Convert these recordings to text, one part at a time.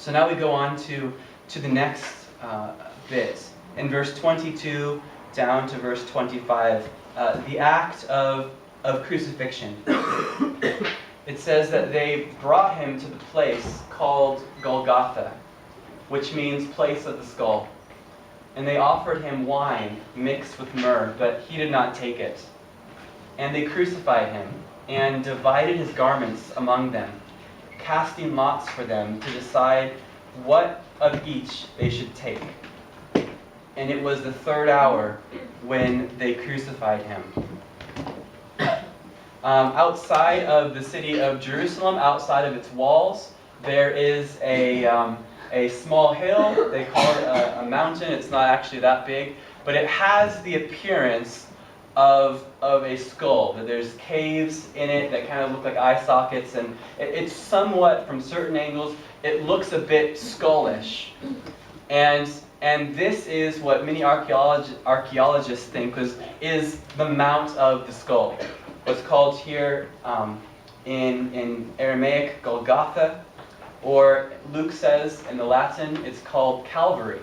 So now we go on to the next bit. In verse 22 down to verse 25, the act of crucifixion. It says that they brought him to the place called Golgotha, which means place of the skull. And they offered him wine mixed with myrrh, but he did not take it. And they crucified him and divided his garments among them, casting lots for them to decide what of each they should take. And it was the third hour when they crucified him. Outside of the city of Jerusalem, outside of its walls, there is a small hill. They call it a mountain. It's not actually that big, but it has the appearance of a skull. That there's caves in it that kind of look like eye sockets, and it's somewhat, from certain angles, it looks a bit skullish. And this is what many archaeologists think is the mount of the skull. What's called here in Aramaic Golgotha, or Luke says in the Latin it's called Calvary.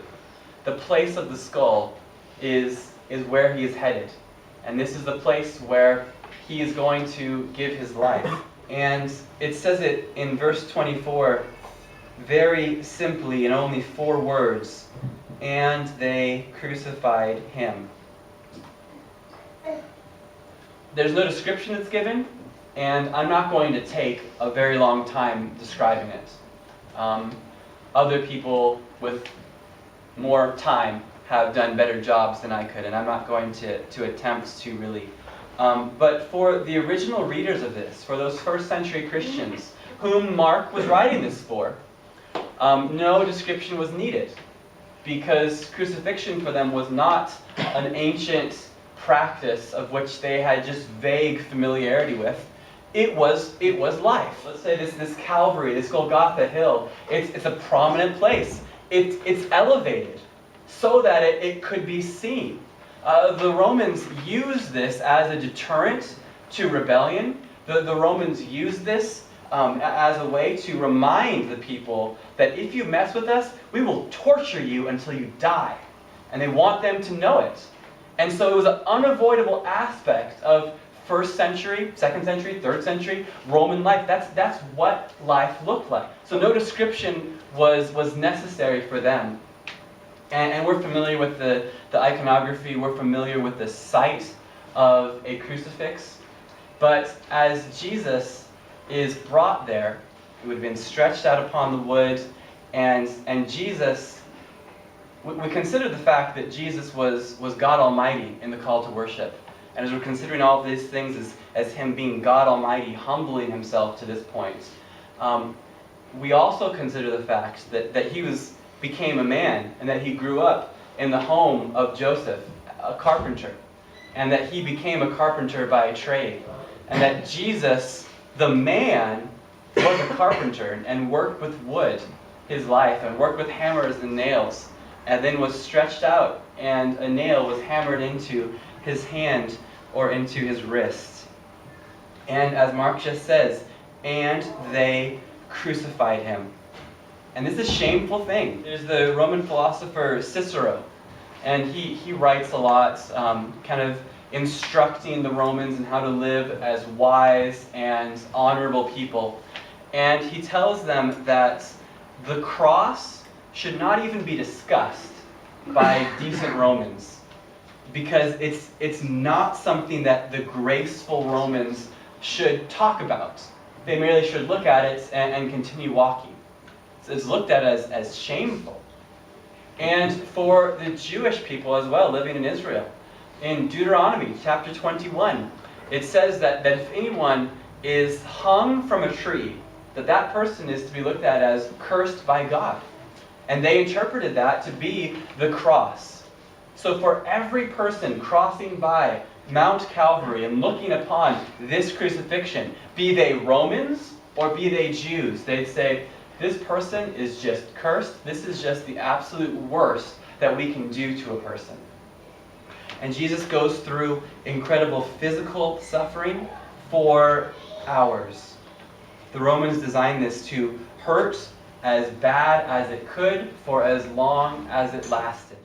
The place of the skull is where he is headed. And this is the place where he is going to give his life. And it says it in verse 24 very simply in only 4 words. And they crucified him. There's no description that's given, and I'm not going to take a very long time describing it. Other people with more time have done better jobs than I could, and I'm not going to attempt to really. But for the original readers of this, for those first century Christians, whom Mark was writing this for, no description was needed, because crucifixion for them was not an ancient practice of which they had just vague familiarity with. It was life. Let's say this Calvary, this Golgotha hill, it's a prominent place. It's elevated so that it could be seen. The Romans used this as a deterrent to rebellion. The Romans used this as a way to remind the people that if you mess with us, we will torture you until you die. And they want them to know it. And so it was an unavoidable aspect of 1st century, 2nd century, 3rd century Roman life. That's what life looked like. So no description was necessary for them. And we're familiar with the iconography. We're familiar with the sight of a crucifix. But as Jesus is brought there, it would have been stretched out upon the wood, and Jesus, we consider the fact that Jesus was God Almighty in the call to worship. And as we're considering all of these things as him being God Almighty, humbling himself to this point, we also consider the fact that he became a man, and that he grew up in the home of Joseph, a carpenter, and that he became a carpenter by trade, and that Jesus, the man, was a carpenter and worked with wood his life, and worked with hammers and nails, and then was stretched out, and a nail was hammered into his hand or into his wrist. And as Mark just says, and they crucified him. And this is a shameful thing. There's the Roman philosopher Cicero, and he writes a lot, kind of instructing the Romans in how to live as wise and honorable people. And he tells them that the cross should not even be discussed by decent Romans, because it's not something that the graceful Romans should talk about. They merely should look at it and continue walking. So it's looked at as shameful. And for the Jewish people as well, living in Israel, in Deuteronomy chapter 21, it says that if anyone is hung from a tree, that person is to be looked at as cursed by God. And they interpreted that to be the cross. So for every person crossing by Mount Calvary and looking upon this crucifixion, be they Romans or be they Jews, they'd say, this person is just cursed. This is just the absolute worst that we can do to a person. And Jesus goes through incredible physical suffering for hours. The Romans designed this to hurt as bad as it could for as long as it lasted.